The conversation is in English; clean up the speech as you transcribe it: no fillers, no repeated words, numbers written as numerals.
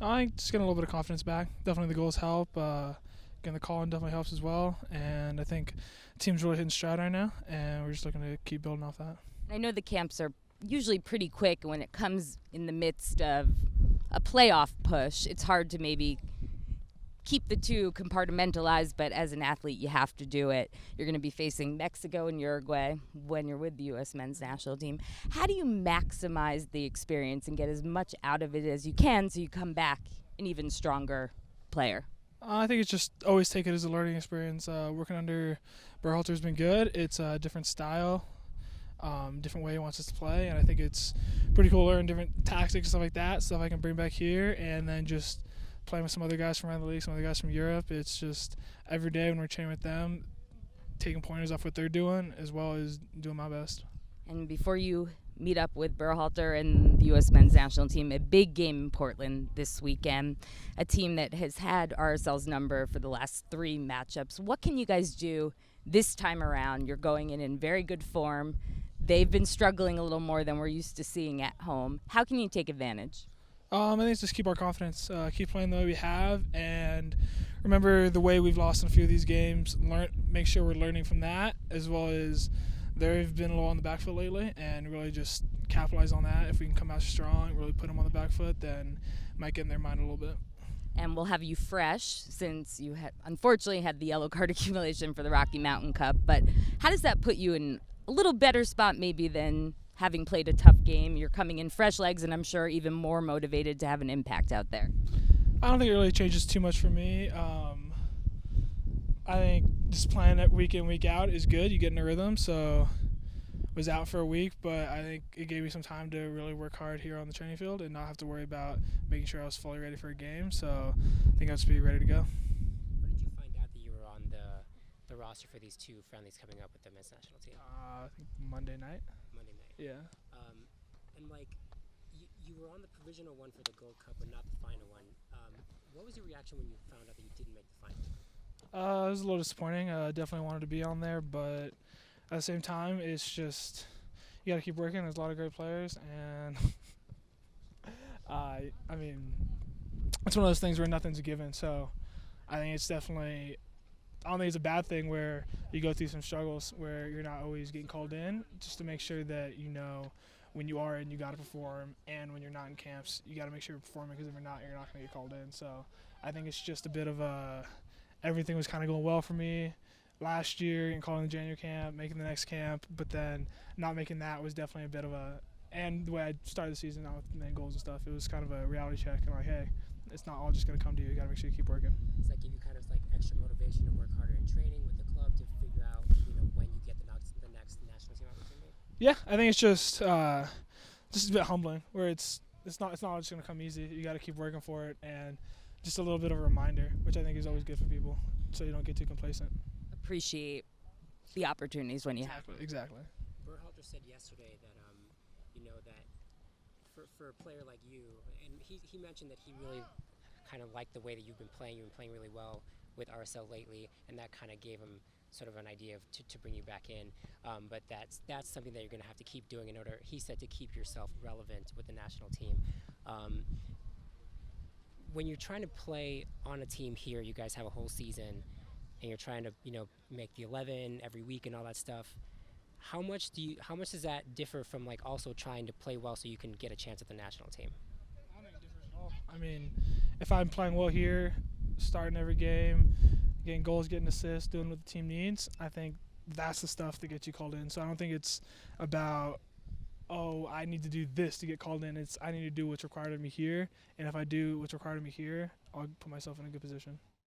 I just getting a little bit of confidence back. Definitely the goals help. Getting the call in definitely helps as well. And I think the team's really hitting stride right now, and we're just looking to keep building off that. I know the camps are usually pretty quick when it comes in the midst of a playoff push. It's hard to maybe keep the two compartmentalized, but as an athlete, you have to do it. You're going to be facing Mexico and Uruguay when you're with the U.S. men's national team. How do you maximize the experience and get as much out of it as you can so you come back an even stronger player? I think it's just always take it as a learning experience. Working under Berhalter has been good. It's a different style, different way he wants us to play, and I think it's pretty cool to learn different tactics and stuff like that, stuff I can bring back here, and then just playing with some other guys from around the league, some other guys from Europe. It's just every day when we're training with them, taking pointers off what they're doing as well as doing my best. And before you meet up with Berhalter and the U.S. men's national team, a big game in Portland this weekend, a team that has had RSL's number for the last 3 matchups. What can you guys do this time around? You're going in very good form. They've been struggling a little more than we're used to seeing at home. How can you take advantage? I think it's just keep our confidence, keep playing the way we have, and remember the way we've lost in a few of these games. Make sure we're learning from that, as well as they've been a little on the back foot lately, and really just capitalize on that. If we can come out strong, really put them on the back foot, then it might get in their mind a little bit. And we'll have you fresh since you had unfortunately had the yellow card accumulation for the Rocky Mountain Cup. But how does that put you in a little better spot maybe than having played a tough game? You're coming in fresh legs, and I'm sure even more motivated to have an impact out there. I don't think it really changes too much for me. I think just playing it week in, week out is good. You get in a rhythm. So was out for a week, but I think it gave me some time to really work hard here on the training field and not have to worry about making sure I was fully ready for a game. So I think I'll just be ready to go. When did you find out that you were on the roster for these 2 friendlies coming up with the men's national team? I think Monday night. Monday night. Yeah. And you were on the provisional one for the Gold Cup, but not the final one. What was your reaction when you found out that you didn't make the final? It was a little disappointing. Definitely wanted to be on there, but at the same time, it's just you got to keep working. There's a lot of great players, and I mean, it's one of those things where nothing's a given. So I think it's definitely. I don't think it's a bad thing where you go through some struggles where you're not always getting called in, just to make sure that you know when you are in, you got to perform, and when you're not in camps, you got to make sure you're performing, because if you're not going to get called in. So I think it's just a bit of everything was kind of going well for me last year and calling the January camp, making the next camp, but then not making that was definitely a bit of and the way I started the season out with main goals and stuff, it was kind of a reality check, and like, hey, it's not all just going to come to you. You got to make sure you keep working. Does that give you kind of like extra motivation to work harder in training with the club to figure out, when you get the next national team opportunity? Yeah, I think it's just a bit humbling, where it's not just going to come easy. You got to keep working for it, and just a little bit of a reminder, which I think is always good for people, so you don't get too complacent. Appreciate the opportunities when you have. Exactly. Berhalter said yesterday that that for a player like you, and he mentioned that he really kind of liked the way that you've been playing. You've been playing really well with RSL lately, and that kind of gave him sort of an idea to bring you back in. But that's something that you're going to have to keep doing in order, he said, to keep yourself relevant with the national team. When you're trying to play on a team here, you guys have a whole season, and you're trying to make the 11 every week and all that stuff. How much does that differ from like also trying to play well so you can get a chance at the national team? I don't think it differs at all. I mean, if I'm playing well here, starting every game, getting goals, getting assists, doing what the team needs, I think that's the stuff that gets you called in. So I don't think it's about, oh, I need to do this to get called in. It's I need to do what's required of me here, and if I do what's required of me here, I'll put myself in a good position.